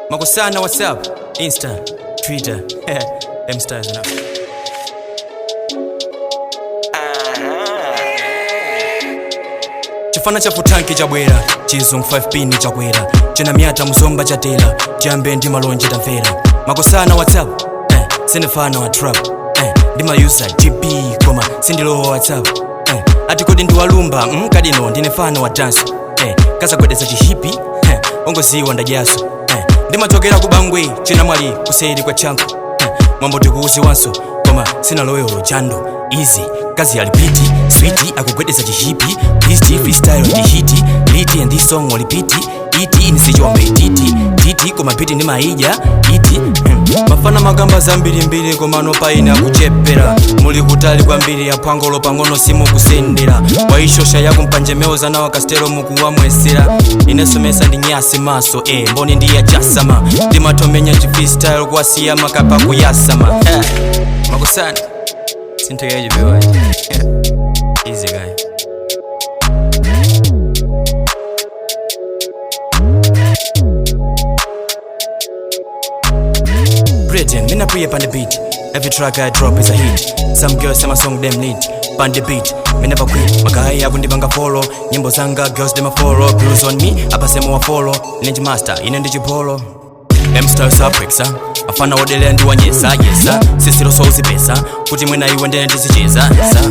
Makosana, what's up? Insta, Twitter, them stars enough. Chifana cha futanki chabwera, chizungu 5p ni chakwera. Chena miata mzomba chatela, jambe ndi malonje tamfera. Makosana, what's up? Sinefana wa trap. Dima user GP, koma, sindilo what's up? Ati kodi ndi walumba, kadino ndinefana wa dance. Kasa kwedeza chihipi, ongo ziwa ndajaso. Ndimatokera kubangwe, chena mwali kuseri kwa chanko. Mambo tikuuzi wanso, koma sina loyolo chando. Easy, kazi alipiti, sweetie, akugwedeza chihipi. This freestyle ndi hiti, liti and this song walipiti. Iti inisichwa titi, titi koma piti ni maija, iti mafana magamba za mbili komano paina kuchepera. Muli kutali kwa mbili ya pangolo pangono simu kusendera. Waishosha ya kumpanjemeuza na wakastero mukuwa mwesera. Inesomesa ndi nyasi maso, mboni ndi ya jasama. Dimatomenya freestyle kwa siya makapa kuyasama. Makosana, sintegeji BOY. Easy guy. Pretend, mina pray upon the beat. Every track I drop is a hit. Some girls say my song them lit. Pon the beat, me never quit. Magai abundi banga follow. Nyimbo zanga girls them a follow. Blues on me, apa semo wa follow. Ninja master, inende jipolo. Them stars are pricks, afana odele ndi wanyesa, yesa. Sisiro so uzipesa. Kuti mwena iwende ndi zicheza, yesa.